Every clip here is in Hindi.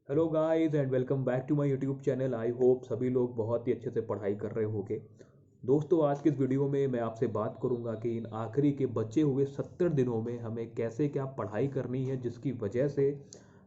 Hello guys and welcome back to my YouTube channel. I hope सभी लोग बहुत ही अच्छे से पढ़ाई कर रहे होंगे। दोस्तों, आज के इस वीडियो में मैं आपसे बात करूंगा कि इन आखिरी के बचे हुए 70 दिनों में हमें कैसे क्या पढ़ाई करनी है, जिसकी वजह से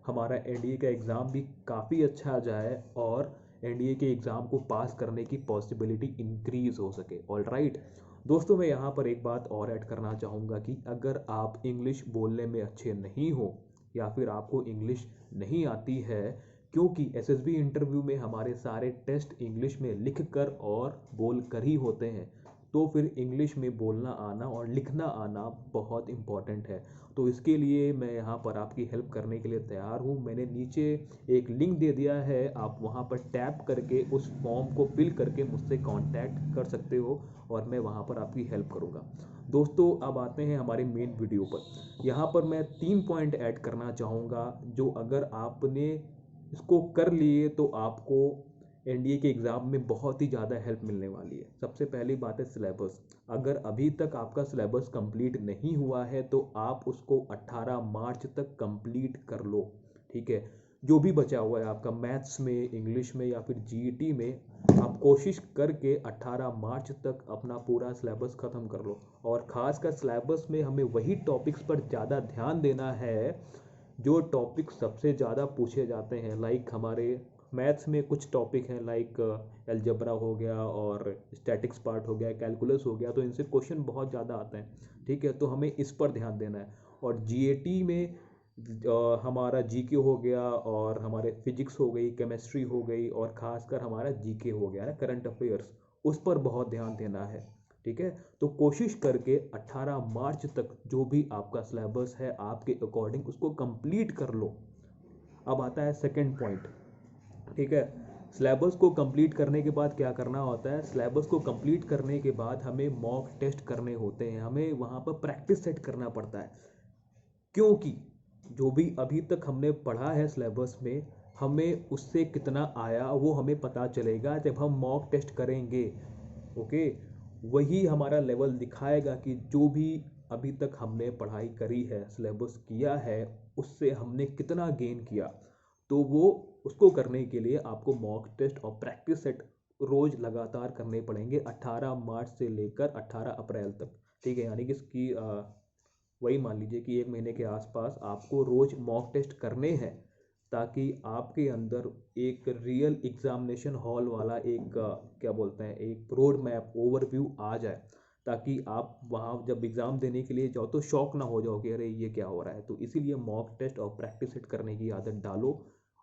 हमारा एनडीए का एग्ज़ाम भी काफ़ी अच्छा जाए और एनडीए के एग्ज़ाम को पास करने की पॉसिबिलिटी इंक्रीज़ हो सके। ऑल राइट दोस्तों, मैं यहाँ पर एक बात और ऐड करना चाहूँगा कि अगर आप इंग्लिश बोलने में अच्छे नहीं हो या फिर आपको इंग्लिश नहीं आती है, क्योंकि एसएसबी इंटरव्यू में हमारे सारे टेस्ट इंग्लिश में लिख कर और बोल कर ही होते हैं, तो फिर इंग्लिश में बोलना आना और लिखना आना बहुत इम्पॉर्टेंट है। तो इसके लिए मैं यहाँ पर आपकी हेल्प करने के लिए तैयार हूँ। मैंने नीचे एक लिंक दे दिया है, आप वहाँ पर टैप करके उस फॉर्म को फिल करके मुझसे कांटेक्ट कर सकते हो और मैं वहाँ पर आपकी हेल्प करूँगा। दोस्तों, अब आते हैं हमारे मेन वीडियो पर। यहाँ पर मैं 3 पॉइंट ऐड करना चाहूँगा, जो अगर आपने इसको कर लिए तो आपको एनडीए के एग्ज़ाम में बहुत ही ज़्यादा हेल्प मिलने वाली है। सबसे पहली बात है सिलेबस। अगर अभी तक आपका सिलेबस कंप्लीट नहीं हुआ है तो आप उसको 18 मार्च तक कंप्लीट कर लो। ठीक है, जो भी बचा हुआ है आपका मैथ्स में, इंग्लिश में या फिर जीईटी में, आप कोशिश करके 18 मार्च तक अपना पूरा सिलेबस ख़त्म कर लो। और ख़ासकर सिलेबस में हमें वही टॉपिक्स पर ज़्यादा ध्यान देना है जो टॉपिक सबसे ज़्यादा पूछे जाते हैं। लाइक हमारे मैथ्स में कुछ टॉपिक हैं, लाइक अलजेब्रा हो गया और स्टैटिक्स पार्ट हो गया, कैलकुलस हो गया, तो इनसे क्वेश्चन बहुत ज़्यादा आते हैं। ठीक है, तो हमें इस पर ध्यान देना है। और जीएटी में हमारा जीके हो गया और हमारे फिजिक्स हो गई, केमिस्ट्री हो गई और ख़ासकर हमारा जीके हो गया ना, करंट अफेयर्स, उस पर बहुत ध्यान देना है। ठीक है, तो कोशिश करके 18 मार्च तक जो भी आपका सिलेबस है आपके अकॉर्डिंग उसको कंप्लीट कर लो। अब आता है सेकंड पॉइंट। ठीक है, सिलेबस को कंप्लीट करने के बाद क्या करना होता है? सिलेबस को कंप्लीट करने के बाद हमें मॉक टेस्ट करने होते हैं, हमें वहाँ पर प्रैक्टिस सेट करना पड़ता है। क्योंकि जो भी अभी तक हमने पढ़ा है सिलेबस में, हमें उससे कितना आया वो हमें पता चलेगा जब हम मॉक टेस्ट करेंगे। ओके, वही हमारा लेवल दिखाएगा कि जो भी अभी तक हमने पढ़ाई करी है, सिलेबस किया है, उससे हमने कितना गेन किया। तो वो उसको करने के लिए आपको मॉक टेस्ट और प्रैक्टिस सेट रोज लगातार करने पड़ेंगे 18 मार्च से लेकर 18 अप्रैल तक। ठीक है, यानी कि इसकी वही मान लीजिए कि 1 महीने के आसपास आपको रोज मॉक टेस्ट करने हैं, ताकि आपके अंदर एक रियल एग्जामिनेशन हॉल वाला एक क्या बोलते हैं, एक रोड मैप ओवरव्यू आ जाए, ताकि आप वहाँ जब एग्ज़ाम देने के लिए जाओ तो शॉक ना हो जाओ कि अरे ये क्या हो रहा है। तो इसीलिए मॉक टेस्ट और प्रैक्टिस सेट करने की आदत डालो।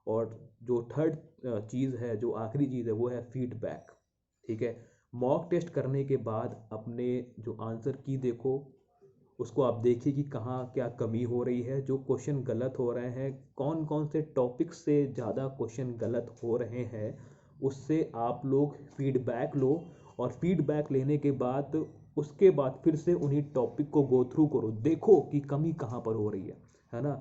और जो थर्ड चीज़ है, जो आखिरी चीज़ है, वो है फीडबैक। ठीक है, मॉक टेस्ट करने के बाद अपने जो आंसर की देखो, उसको आप देखिए कि कहाँ क्या कमी हो रही है, जो क्वेश्चन गलत हो रहे हैं, कौन कौन से टॉपिक से ज़्यादा क्वेश्चन गलत हो रहे हैं, उससे आप लोग फीडबैक लो। और फीडबैक लेने के बाद उसके बाद फिर से उन्हीं टॉपिक को गो थ्रू करो, देखो कि कमी कहाँ पर हो रही है ना।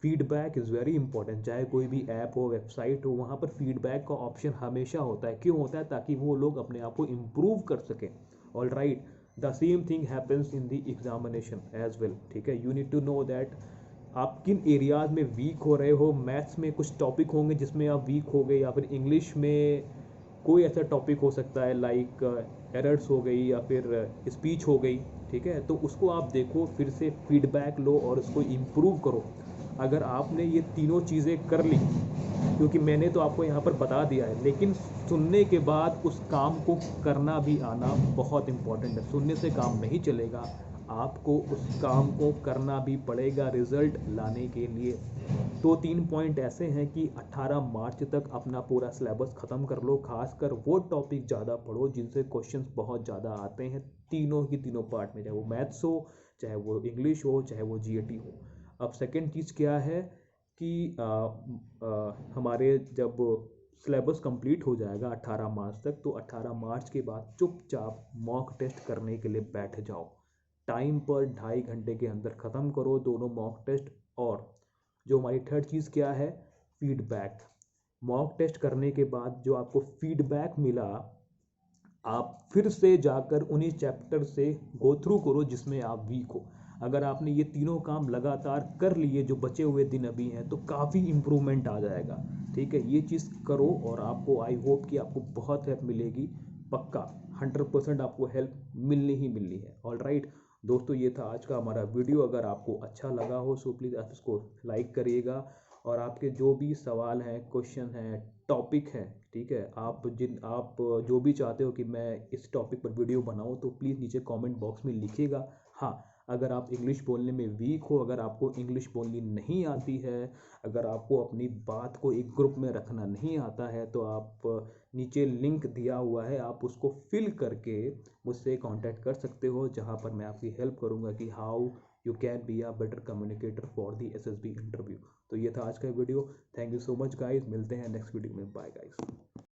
Feedback is very important. चाहे कोई भी ऐप हो, वेबसाइट हो, वहाँ पर फीडबैक का ऑप्शन हमेशा होता है। क्यों होता है? ताकि वो लोग अपने आप को इम्प्रूव कर सकें। All right, the same thing happens in the examination as well. ठीक है, you need to know that आप किन एरियाज में वीक हो रहे हो। मैथ्स में कुछ टॉपिक होंगे जिसमें आप वीक हो गए, या फिर इंग्लिश में कोई ऐसा टॉपिक हो सकता है लाइक एरर्स हो गई या फिर स्पीच हो गई। ठीक है, तो उसको आप देखो, फिर से फीडबैक लो और उसको इम्प्रूव करो। अगर आपने ये तीनों चीज़ें कर ली, क्योंकि मैंने तो आपको यहाँ पर बता दिया है, लेकिन सुनने के बाद उस काम को करना भी आना बहुत इम्पॉर्टेंट है। सुनने से काम नहीं चलेगा, आपको उस काम को करना भी पड़ेगा रिजल्ट लाने के लिए। तो 3 पॉइंट ऐसे हैं कि 18 मार्च तक अपना पूरा सिलेबस ख़त्म कर लो। खासकर वो टॉपिक ज़्यादा पढ़ो जिनसे क्वेश्चंस बहुत ज़्यादा आते हैं, तीनों की तीनों पार्ट में, चाहे वो मैथ्स हो, चाहे वो इंग्लिश हो, चाहे वो जीएटी हो। अब सेकेंड चीज़ क्या है कि हमारे जब सिलेबस कंप्लीट हो जाएगा 18 मार्च तक, तो 18 मार्च के बाद चुपचाप मॉक टेस्ट करने के लिए बैठ जाओ। टाइम पर 2.5 घंटे के अंदर ख़त्म करो दोनों मॉक टेस्ट। और जो हमारी थर्ड चीज़ क्या है? फीडबैक। मॉक टेस्ट करने के बाद जो आपको फीडबैक मिला, आप फिर से जाकर उन्हीं चैप्टर से गो थ्रू करो जिसमें आप वीक हो। अगर आपने ये तीनों काम लगातार कर लिए जो बचे हुए दिन अभी हैं, तो काफ़ी इम्प्रूवमेंट आ जाएगा। ठीक है, ये चीज़ करो और आपको आई होप कि आपको बहुत हेल्प मिलेगी, पक्का 100% आपको हेल्प मिलनी ही मिलनी है। ऑल राइट दोस्तों, ये था आज का हमारा वीडियो। अगर आपको अच्छा लगा हो सो प्लीज़ आप इसको लाइक करिएगा, और आपके जो भी सवाल हैं, क्वेश्चन हैं, टॉपिक हैं, ठीक है, आप जो भी चाहते हो कि मैं इस टॉपिक पर वीडियो बनाऊं, तो प्लीज़ नीचे कमेंट बॉक्स में लिखिएगा। हाँ, अगर आप इंग्लिश बोलने में वीक हो, अगर आपको इंग्लिश बोलनी नहीं आती है, अगर आपको अपनी बात को एक ग्रुप में रखना नहीं आता है, तो आप नीचे लिंक दिया हुआ है, आप उसको फिल करके मुझसे कांटेक्ट कर सकते हो, जहां पर मैं आपकी हेल्प करूंगा कि how you can be a better communicator for the SSB interview. तो ये था आज का video. Thank you so much guys, मिलते हैं नेक्स्ट वीडियो में। Bye guys.